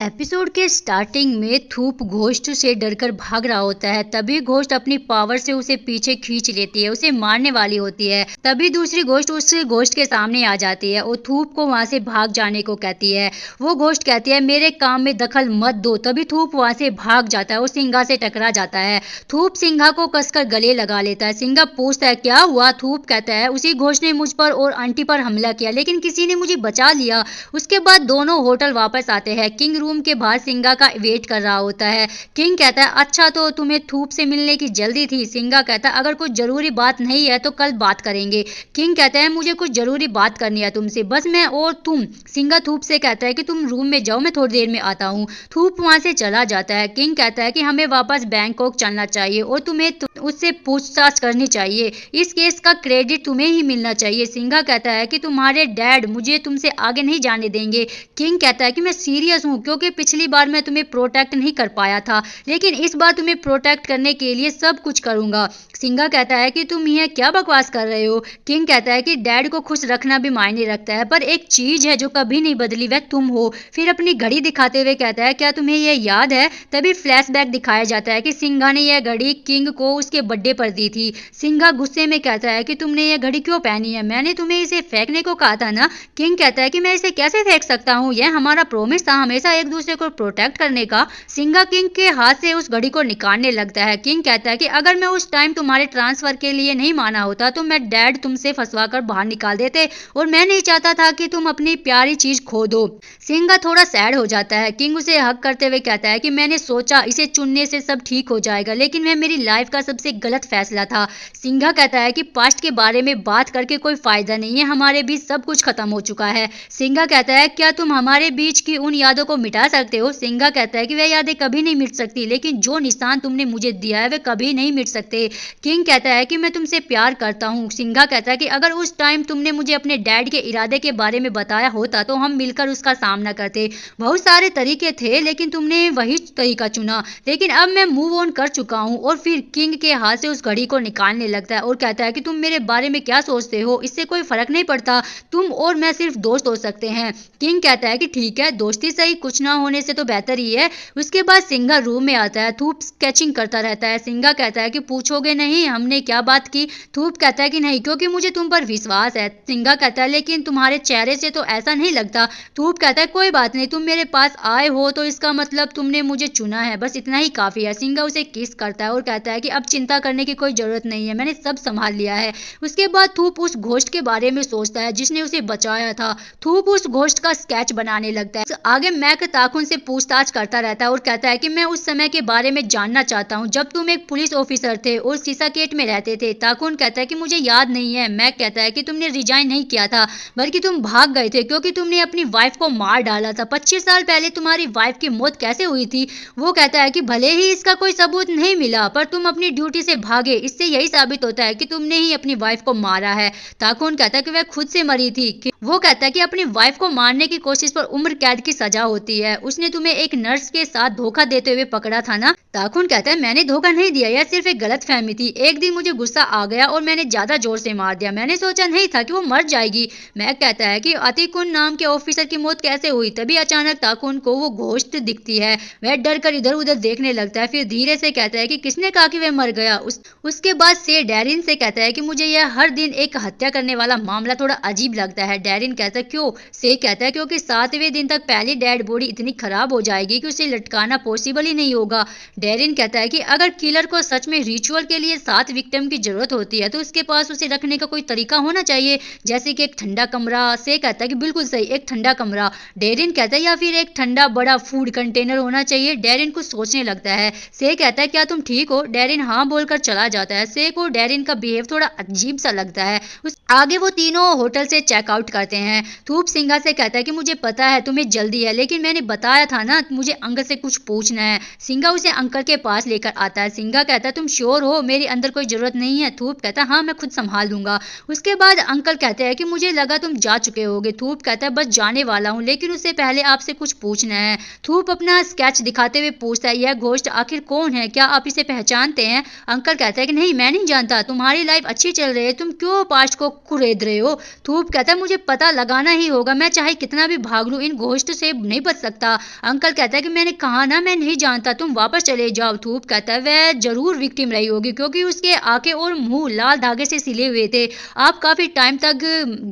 Episode के starting में थूप ghost से डरकर भाग रहा होता है। तभी घोस्ट अपनी पावर से उसे पीछे खींच लेती है, उसे मारने वाली होती है। तभी दूसरी घोस्ट उस घोस्ट के सामने आ जाती है और थूप को वहां से भाग जाने को कहती है। वो घोस्ट कहती है मेरे काम में दखल मत दो। तभी थूप वहां से भाग जाता है और सिंघा से टकरा जाता है। थूप सिंघा को कसकर गले लगा लेता है। सिंघा पूछता है क्या हुआ। थूप कहता है उसी घोस्ट ने मुझ पर और आंटी पर हमला किया, लेकिन किसी ने मुझे बचा लिया। उसके बाद दोनों होटल वापस आते हैं। किंग रूम के बाहर सिंघा का वेट कर रहा होता है। किंग कहता है अच्छा तो तुम्हें थूप से मिलने की जल्दी थी। सिंघा कहता है अगर कुछ जरूरी बात नहीं है तो कल बात करेंगे। किंग कहता है मुझे कुछ जरूरी बात करनी है तुमसे, बस मैं और तुम। सिंघा थूप से कहता है कि तुम रूम में जाओ, मैं थोड़ी देर में आता हूँ। थूप वहां से चला जाता है। किंग कहता है कि हमें वापस बैंकॉक चलना चाहिए और तुम्हें उससे पूछताछ करनी चाहिए। इस केस का क्रेडिट तुम्हें ही मिलना चाहिए। सिंघा कहता है कि तुम्हारे डैड मुझे तुमसे आगे नहीं जाने देंगे। किंग कहता है कि मैं सीरियस हूँ, क्योंकि पिछली बार मैं तुम्हें प्रोटेक्ट नहीं कर पाया था, लेकिन इस बार तुम्हें प्रोटेक्ट करने के लिए सब कुछ करूंगा। सिंघा कहता है कि तुम यह क्या बकवास कर रहे हो। किंग कहता है कि डैड को खुश रखना भी मायने रखता है, पर एक चीज है जो कभी नहीं बदली, वह तुम हो। फिर अपनी घड़ी दिखाते हुए कहता है क्या तुम्हें यह याद है। तभी फ्लैशबैक दिखाया जाता है कि सिंघा ने यह घड़ी किंग को उसके बर्थडे पर दी थी। सिंघा गुस्से में कहता है कि तुमने यह घड़ी क्यों पहनी है, मैंने तुम्हें इसे फेंकने को कहा था ना। किंग कहता है कि मैं इसे कैसे फेंक सकता हूँ, यह हमारा प्रॉमिस था हमेशा एक दूसरे को प्रोटेक्ट करने का। सिंघा किंग के हाथ से उस घड़ी को निकालने लगता है। किंग कहता है कि अगर मैं उस टाइम तुम्हारे ट्रांसफर के लिए नहीं माना होता तो मैं डैड तुमसे फंसवाकर बाहर निकाल देते, और मैं नहीं चाहता था कि तुम अपनी प्यारी चीज खो दो। सिंघा थोड़ा सैड हो जाता है। किंग उसे हक करते हुए कहता है कि मैंने सोचा इसे चुनने से सब ठीक हो जाएगा, लेकिन वह मेरी लाइफ का सबसे गलत फैसला था। सिंघा कहता है कि पास्ट के बारे में बात करके कोई फायदा नहीं है, हमारे बीच सब कुछ खत्म हो चुका है। सिंघा कहता है क्या तुम हमारे बीच की उन यादों को मिटा सकते हो। सिंघा कहता है कि वह यादें कभी नहीं मिट सकती, लेकिन जो निशान तुमने मुझे दिया है वे कभी नहीं मिट सकते। किंग कहता है कि मैं तुमसे प्यार करता हूँ। सिंघा कहता है कि अगर उस टाइम तुमने मुझे अपने डैड के इरादे के बारे में बताया होता तो हम मिलकर उसका सामना करते। बहुत सारे तरीके थे लेकिन तुमने वही तरीका चुना, लेकिन अब मैं मूव ऑन कर चुका हूँ। और फिर किंग के हाथ से उस घड़ी को निकालने लगता है और कहता है कि तुम मेरे बारे में क्या सोचते हो, इससे कोई फर्क नहीं पड़ता, तुम और मैं सिर्फ दोस्त हो सकते हैं। किंग कहता है कि ठीक है, दोस्ती सही, कुछ ना होने से तो बेहतर ही है। उसके बाद सिंघा रूम में आता है। थूप स्केचिंग करता रहता है। सिंघा कहता है कि पूछोगे नहीं हमने क्या बात की। थूप कहता है कि नहीं, क्योंकि मुझे तुम पर विश्वास है। सिंघा कहता है लेकिन तुम्हारे चेहरे से तो ऐसा नहीं लगता। थूप कहता है कोई बात नहीं, तुम मेरे पास आए हो तो इसका मतलब तुमने मुझे चुना है, बस इतना ही काफी है। सिंघा उसे किस करता है और कहता है कि अब चिंता करने की कोई जरूरत नहीं है, मैंने सब संभाल लिया है। उसके बाद थूप उस घोस्ट के बारे में सोचता है जिसने उसे बचाया था। थूप उस घोस्ट का स्केच बनाने लगता है। आगे मैक ताकुन से पूछताछ करता रहता है और कहता है कि मैं उस समय के बारे में जानना चाहता हूँ जब तुम एक पुलिस ऑफिसर थे और सीसाकेट में रहते थे। ताकुन कहता है कि मुझे याद नहीं है। मैक कहता है कि तुमने रिजाइन नहीं किया था, बल्कि तुम भाग गए थे क्योंकि तुमने अपनी वाइफ को मार डाला था। 25 साल पहले तुम्हारी वाइफ की मौत कैसे हुई थी। वो कहता है कि भले ही इसका कोई सबूत नहीं मिला, पर तुम अपनी ड्यूटी से भागे, इससे यही साबित होता है कि तुमने ही अपनी वाइफ को मारा है। ताकुन कहता है कि वह खुद से मरी थी। वो कहता है कि अपनी वाइफ को मारने की कोशिश पर उम्र कैद की सजा होती है। उसने तुम्हें एक नर्स के साथ धोखा देते हुए पकड़ा था ना। ताकुन कहता है मैंने धोखा नहीं दिया, यह सिर्फ एक गलतफहमी थी। एक दिन मुझे गुस्सा आ गया और मैंने ज्यादा जोर से मार दिया, मैंने सोचा नहीं था कि वो मर जाएगी। मैं कहता है कि अतिकुन नाम के ऑफिसर की मौत कैसे हुई। तभी अचानक ताकुन को वो घोस्ट दिखती है। वह डर कर इधर उधर देखने लगता है, फिर धीरे से कहता है कि किसने कहा कि वह मर गया। उसके बाद से डैरिन से कहता है कि मुझे यह हर दिन एक हत्या करने वाला मामला थोड़ा अजीब लगता है। डैरिन कहता है क्यों। से कहता है क्योंकि 7वें दिन तक पहली डेड बॉडी इतनी खराब हो जाएगी कि उसे लटकाना पॉसिबल ही नहीं होगा। डैरिन कहता है कि अगर किलर को सच में रिचुअल के लिए 7 विक्टिम की जरूरत होती है तो उसके पास उसे रखने का कोई तरीका होना चाहिए, जैसे कि एक ठंडा कमरा। से कहता है कि बिल्कुल सही, एक ठंडा कमरा। डैरिन कहता है या फिर एक ठंडा बड़ा फूड कंटेनर होना चाहिए। डैरिन कुछ सोचने लगता है। से कहता है क्या तुम ठीक हो। डैरिन हाँ बोलकर चला जाता है। से को डैरिन का बिहेव थोड़ा अजीब सा लगता है। आगे वो तीनों होटल से चेकआउट करते हैं। थूप सिंघा से कहता है कि मुझे पता है तुम्हें जल्दी है, लेकिन मैंने बताया था ना मुझे अंकल से कुछ पूछना है। सिंघा उसे अंकल के पास लेकर आता है। सिंघा कहता है तुम श्योर हो, मेरे अंदर कोई जरूरत नहीं है। थूप कहता है हाँ मैं खुद संभाल लूंगा। उसके बाद अंकल कहते हैं कि मुझे लगा तुम जा चुके होगे। थूप कहता है बस जाने वाला हूँ, लेकिन उससे पहले आपसे कुछ पूछना है। थूप अपना स्केच दिखाते हुए पूछता है यह घोस्ट आखिर कौन है, क्या आप इसे पहचानते हैं। अंकल कहता है कि नहीं मैं नहीं जानता, तुम्हारी लाइफ अच्छी चल रही है, तुम क्यों पास्ट को कुरेद रहे हो। थूप कहता है मुझे पता लगाना ही होगा, मैं चाहे कितना भी भाग लूं इन घोस्ट से नहीं बच सकता। सकता। अंकल कहता है कि मैंने कहा ना मैं नहीं जानता, तुम वापस चले जाओ। थूप कहता है वह जरूर विक्टिम रही होगी क्योंकि उसके आंखें और मुंह लाल धागे से सिले हुए थे। आप काफी टाइम तक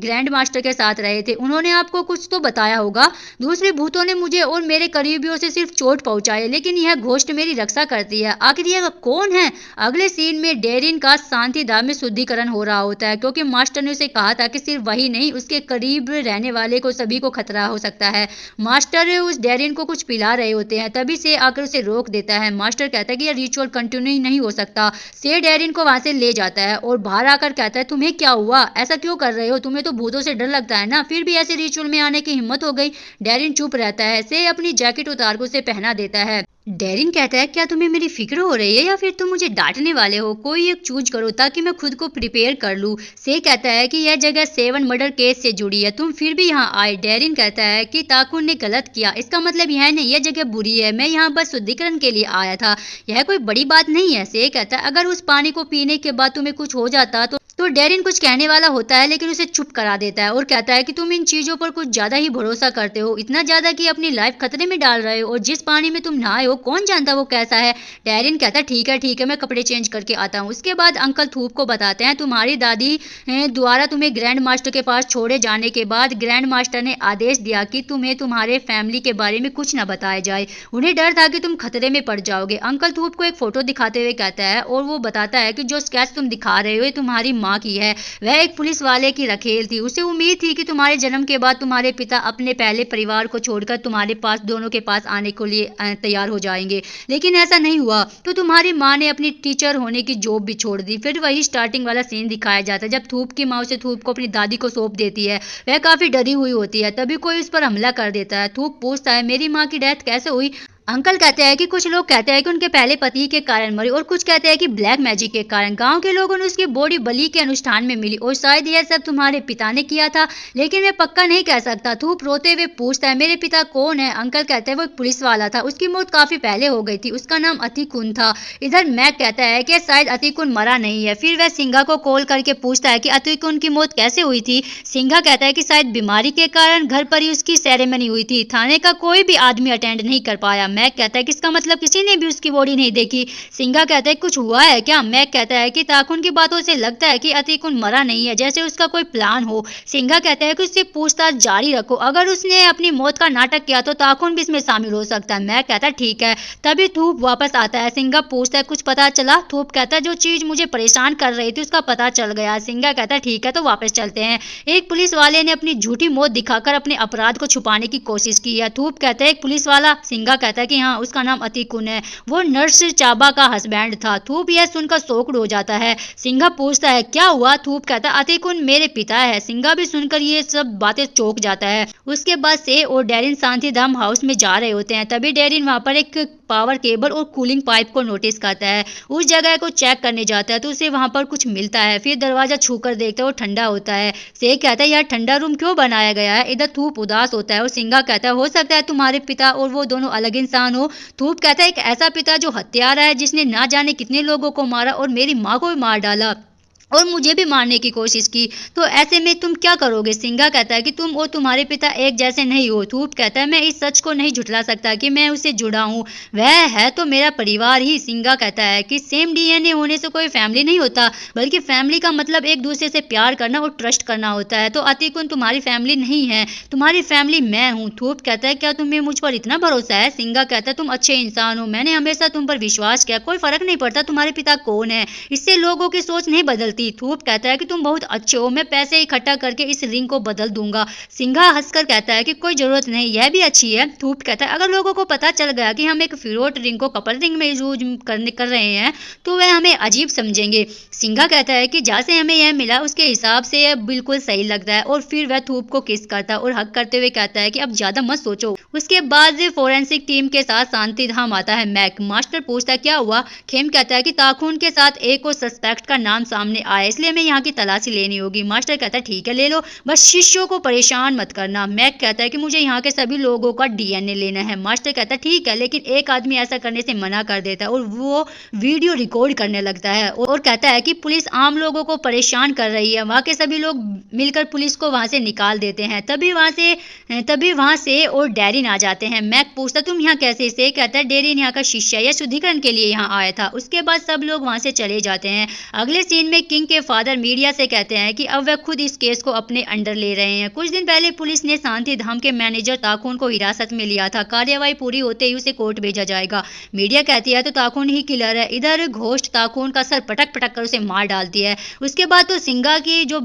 ग्रैंड मास्टर के साथ रहे थे, उन्होंने आपको कुछ तो बताया होगा। दूसरे भूतों ने मुझे और मेरे करीबियों से सिर्फ चोट पहुंचाई, लेकिन यह घोस्ट मेरी रक्षा करती है। आखिर यह कौन है? अगले सीन में डेरिन का शांति धाम में शुद्धिकरण हो रहा होता है क्योंकि मास्टर ने उसे कहा था कि सिर्फ वही नहीं, उसके करीब रहने वाले को सभी को खतरा हो सकता है। मास्टर उस डेरिन को कुछ पिला रहे होते हैं, तभी से आकर उसे रोक देता है। मास्टर कहता है कि यह रिचुअल कंटिन्यू नहीं हो सकता। से डेरिन को वहां से ले जाता है और बाहर आकर कहता है तुम्हें क्या हुआ, ऐसा क्यों कर रहे हो, तुम्हें तो भूतों से डर लगता है ना, फिर भी ऐसे रिचुअल में आने की हिम्मत हो गई। डेरिन चुप रहता है। से अपनी जैकेट उतार कर उसे पहना देता है। डेरिन कहता है क्या तुम्हें मेरी फिक्र हो रही है या फिर तुम मुझे डांटने वाले हो? कोई एक चूज करो ताकि मैं खुद को प्रिपेयर कर लूं। से कहता है कि यह जगह 7 मर्डर केस से जुड़ी है, तुम फिर भी यहाँ आए। डेरिन कहता है कि ताकुन ने गलत किया, इसका मतलब यह नहीं यह जगह बुरी है, मैं यहाँ बस शुद्धिकरण के लिए आया था, यह कोई बड़ी बात नहीं है। से कहता है अगर उस पानी को पीने के बाद तुम्हें कुछ हो जाता तो डेरिन कुछ कहने वाला होता है लेकिन उसे चुप करा देता है और कहता है कि तुम इन चीजों पर कुछ ज्यादा ही भरोसा करते हो, इतना ज्यादा कि अपनी लाइफ खतरे में डाल रहे हो, और जिस पानी में तुम नहाए हो कौन जानता वो कैसा है। डेरिन कहता है ठीक है मैं कपड़े चेंज करके आता हूँ। उसके बाद अंकल थूप को बताते हैं तुम्हारी दादी द्वारा तुम्हें ग्रैंड मास्टर के पास छोड़े जाने के बाद ग्रैंड मास्टर ने आदेश दिया कि तुम्हें तुम्हारे फैमिली के बारे में कुछ न बताया जाए, उन्हें डर था कि तुम खतरे में पड़ जाओगे। अंकल थूप को एक फोटो दिखाते हुए कहता है और वो बताता है कि जो स्केच तुम दिखा रहे हो ये तुम्हारी माँ की है, वह एक पुलिस वाले की रखेल थी, उसे उम्मीद थी कि तुम्हारे जन्म के बाद तुम्हारे पिता अपने पहले परिवार को छोड़कर तुम्हारे पास दोनों के पास आने के लिए तैयार हो जाएंगे, लेकिन ऐसा नहीं हुआ, तो तुम्हारी माँ ने अपनी टीचर होने की जॉब भी छोड़ दी। फिर वही स्टार्टिंग वाला सीन दिखाया जाता है जब थूप की माँ उसे थूप को अपनी दादी को सौंप देती है, वह काफी डरी हुई होती है, तभी कोई उस पर हमला कर देता है। थूप पूछता है मेरी माँ की डेथ कैसे हुई? अंकल कहते हैं कि कुछ लोग कहते हैं कि उनके पहले पति के कारण मरी और कुछ कहते हैं कि ब्लैक मैजिक के कारण। गांव के लोगों ने उसकी बॉडी बलि के अनुष्ठान में मिली और शायद यह सब तुम्हारे पिता ने किया था, लेकिन मैं पक्का नहीं कह सकता। थूप रोते हुए पूछता है मेरे पिता कौन है? अंकल कहते हैं वो एक पुलिस वाला था, उसकी मौत काफी पहले हो गई थी, उसका नाम अतिकुन था। इधर मैक कहता है कि शायद अतिकुन मरा नहीं है। फिर वह सिंघा को कॉल करके पूछता है कि अतिकुन की मौत कैसे हुई थी? सिंघा कहता है कि शायद बीमारी के कारण घर पर ही उसकी सेरेमनी हुई थी, थाने का कोई भी आदमी अटेंड नहीं कर पाया। मैक कहता है कि इसका मतलब किसी ने भी उसकी बॉडी नहीं देखी। सिंघा कहता है कुछ हुआ है क्या? मैक कहता है कि ताकुन की बातों से लगता है कि अतिकुन मरा नहीं है, जैसे उसका कोई प्लान हो। सिंघा कहता है कि उससे पूछताछ जारी रखो, अगर उसने अपनी मौत का नाटक किया तो ताकुन भी इसमें शामिल हो सकता है। मैक कहता है ठीक है। तभी थूप वापस आता है। सिंघा पूछता है कुछ पता चला? थूप कहता है जो चीज मुझे परेशान कर रही थी उसका पता चल गया। सिंघा कहता है ठीक है तो वापस चलते हैं। एक पुलिस वाले ने अपनी झूठी मौत दिखाकर अपने अपराध को छुपाने की कोशिश की है। थूप कहता है एक पुलिस वाला? सिंघा कहता है कि हाँ, उसका नाम अतिकुन है, वो नर्स चाबा का हस्बैंड था। थूप यह सुनकर शॉक्ड हो जाता है। सिंघा पूछता है क्या हुआ? थूप कहता है अतिकुन मेरे पिता है। सिंघा भी सुनकर ये सब बातें चौंक जाता है। उसके बाद से और डेरिन शांतिधाम हाउस में जा रहे होते हैं, तभी डेरिन वहां पर एक पावर केबल और कूलिंग पाइप को नोटिस करता है। उस जगह को चेक करने जाता है तो उसे वहां पर कुछ मिलता है। फिर दरवाजा छूकर देखता है वो ठंडा होता है। से कहता है यार ठंडा रूम क्यों बनाया गया है? इधर थूप उदास होता है और सिंघा कहता है हो सकता है तुम्हारे पिता और वो दोनों अलग इंसान हो। थूप कहता है एक ऐसा पिता जो हत्यारा है, जिसने ना जाने कितने लोगों को मारा और मेरी माँ को भी मार डाला और मुझे भी मारने की कोशिश की, तो ऐसे में तुम क्या करोगे? सिंघा कहता है कि तुम और तुम्हारे पिता एक जैसे नहीं हो। थूप कहता है मैं इस सच को नहीं झुठला सकता कि मैं उससे जुड़ा हूँ, वह है तो मेरा परिवार ही। सिंघा कहता है कि सेम डीएनए होने से कोई फैमिली नहीं होता, बल्कि फैमिली का मतलब एक दूसरे से प्यार करना और ट्रस्ट करना होता है। तो अतिकुन तुम्हारी फैमिली नहीं है, तुम्हारी फैमिली मैं हूँ। थूप कहता है क्या तुम्हें मुझ पर इतना भरोसा है? सिंघा कहता है तुम अच्छे इंसान हो, मैंने हमेशा तुम पर विश्वास किया, कोई फर्क नहीं पड़ता तुम्हारे पिता कौन है, इससे लोगों की सोच नहीं बदलती। थूप कहता है कि तुम बहुत अच्छे हो, मैं पैसे इकट्ठा करके इस रिंग को बदल दूंगा। सिंघा हंसकर कहता है कि कोई जरूरत नहीं, यह भी अच्छी है। थूप कहता है अगर लोगों को पता चल गया कि हम एक फिरोट रिंग को कपल रिंग में यूज कर रहे हैं तो वह हमें अजीब समझेंगे। सिंघा कहता है कि जैसे हमें यह मिला उसके हिसाब से यह बिल्कुल सही लगता है, और फिर वह थूप को किस करता है और हक करते हुए कहता है कि अब ज्यादा मत सोचो। उसके बाद फोरेंसिक टीम के साथ शांतिधाम आता है। मैक मास्टर पूछता है क्या हुआ? खेम कहता है कि ताखून के साथ एक और सस्पेक्ट का नाम सामने आया, इसलिए मैं यहाँ की तलाशी लेनी होगी। मास्टर कहता है ठीक है ले लो, बस शिष्यों को परेशान मत करना। मैक कहता है कि मुझे यहाँ के सभी लोगों का डीएनए लेना है। मास्टर कहता है ठीक है, लेकिन एक आदमी ऐसा करने से मना कर देता है और वो वीडियो रिकॉर्ड करने लगता है और कहता है कि पुलिस आम लोगों को परेशान कर रही है। वहाँ के सभी लोग मिलकर पुलिस को वहाँ से निकाल देते हैं। तभी वहाँ से और डैरिन आ जाते हैं। मैक पूछता तुम यहाँ कैसे? से कहता है डेरिन यहाँ का शिष्य या शुद्धिकरण के लिए यहाँ आया था। उसके बाद सब लोग वहाँ से चले जाते हैं। अगले सीन में किंग के फादर मीडिया से कहते हैं कि अब वह खुद इस केस को अपने अंडर ले रहे हैं। कुछ दिन पहले पुलिस ने शांति धाम के मैनेजर ताकुन को हिरासत में लिया था। कार्यवाही पूरी होते ही उसे कोर्ट भेजा जाएगा। मीडिया कहती है तो ताकुन ही किलर है। इधर घोस्ट ताकुन का सर पटक पटक कर उसे मार डालती है। उसके बाद तो सिंगा की जो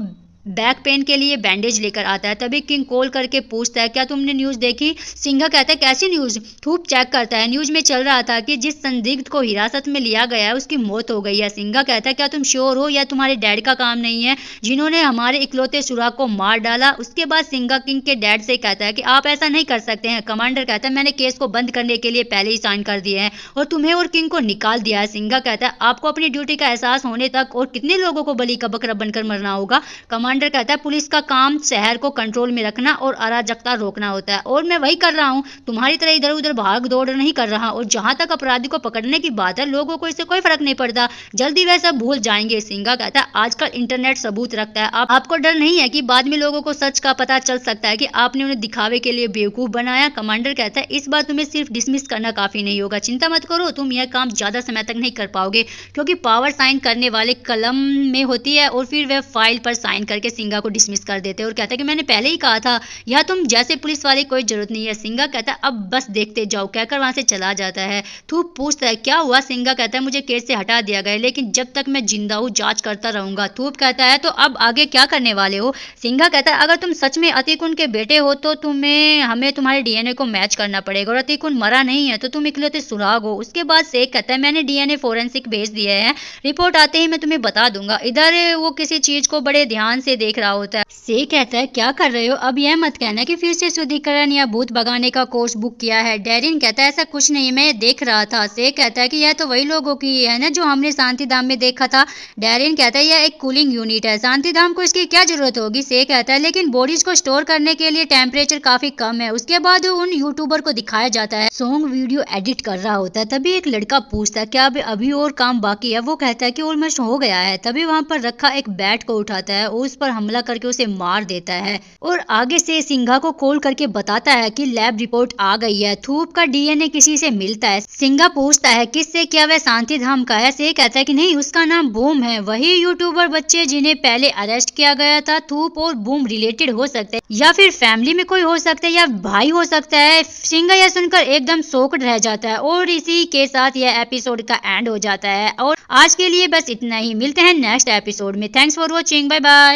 बैक पेन के लिए बैंडेज लेकर आता है। तभी किंग कॉल करके पूछता है क्या तुमने न्यूज़ देखी? सिंघा कहता है कैसी न्यूज़? थूप चेक करता है। न्यूज़ में चल रहा था कि जिस संदिग्ध को हिरासत में लिया गया है उसकी मौत हो गई है। सिंघा कहता है क्या तुम श्योर हो या तुम्हारे डैड का काम नहीं है जिन्होंने हमारे इकलौते सुराग को मार डाला? उसके बाद सिंघा किंग के डैड से कहता है कि आप ऐसा नहीं कर सकते हैं। कमांडर कहता है मैंने केस को बंद करने के लिए पहले ही साइन कर दिए हैं और तुम्हें और किंग को निकाल दिया है। सिंघा कहता है आपको अपनी ड्यूटी का एहसास होने तक और कितने लोगों को बलि का बकरा बनकर मरना होगा? कमांडर कहता है पुलिस का काम शहर को कंट्रोल में रखना और अराजकता रोकना होता है और मैं वही कर रहा हूँ। तुम्हारी तरह इधर उधर भाग दौड़ नहीं कर रहा। और जहां तक अपराधी को पकड़ने की बात है लोगों को इससे कोई फर्क नहीं पड़ता, जल्दी वह सब भूल जाएंगे। सिंघा कहता है आजकल इंटरनेट सबूत रखता है, आपको डर नहीं है कि बाद में लोगों को सच का पता चल सकता है कि आपने उन्हें दिखावे के लिए बेवकूफ बनाया? कमांडर कहता है इस बार तुम्हें सिर्फ डिसमिस करना काफी नहीं होगा, चिंता मत करो, तुम यह काम ज्यादा समय तक नहीं कर पाओगे क्योंकि पावर साइन करने वाले कलम में होती है। और फिर वह फाइल पर साइन करके सिंघा को डिसमिस कर देते हैं और कहता है कि मैंने पहले ही कहा था यह तुम जैसे पुलिस वाले कोई जरूरत नहीं है। सिंघा कहता है अब बस देखते जाओ, कहकर वहां से चला जाता है। थूप पूछता है क्या हुआ? सिंघा कहता है मुझे केस से हटा दिया गया लेकिन जब तक मैं जिंदा हूँ जांच करता रहूंगा। थूप कहता है तो अब आगे क्या करने वाले हो? सिंघा कहता है अगर तुम सच में अतिकुन के बेटे हो तो हमें तुम्हारे डीएनए को मैच करना पड़ेगा और अतिकुन मरा नहीं है तो तुम इकलौते सुराग हो। उसके बाद शेख कहता है मैंने डीएनए फोरेंसिक भेज दिया है, रिपोर्ट आते ही मैं तुम्हें बता दूंगा। इधर वो किसी चीज को बड़े ध्यान से देख रहा होता है। शेख कहता है क्या कर रहे हो? अब यह मत कहना कि फिर से शुद्धिकरण या भूत भगाने का कोर्स बुक किया है। डेरिन कहता है ऐसा कुछ नहीं, मैं देख रहा था। शेख कहता है कि यह तो वही लोगों की है ना जो हमने शांति धाम में देखा था। डेरिन कहता है यह एक कूलिंग यूनिट है, शांति धाम को इसकी क्या जरूरत होगी? शेख कहता है लेकिन बॉडीज को स्टोर करने के लिए टेम्परेचर काफी कम है। उसके बाद उन यूट्यूबर को दिखाया जाता है सॉन्ग वीडियो एडिट कर रहा होता है। तभी एक लड़का पूछता है क्या अभी और काम बाकी है? वो कहता है कि ऑलमोस्ट हो गया है। तभी वहां पर रखा एक बैट को उठाता है और उस पर हमला करके उसे मार देता है और आगे से सिंघा को कॉल करके बताता है कि लैब रिपोर्ट आ गई है, थूप का डीएनए किसी से मिलता है। सिंघा पूछता है किससे, क्या वह शांति धाम का है? से कहता है कि नहीं, उसका नाम बूम है, वही यूट्यूबर बच्चे जिन्हें पहले अरेस्ट किया गया था। थूप और बूम रिलेटेड हो सकते हैं या फिर फैमिली में कोई हो सकता है या भाई हो सकता है। सिंघा यह सुनकर एकदम शॉक्ड रह जाता है और इसी के साथ यह एपिसोड का एंड हो जाता है। और आज के लिए बस इतना ही, मिलते हैं नेक्स्ट एपिसोड में। Thanks for watching, bye bye.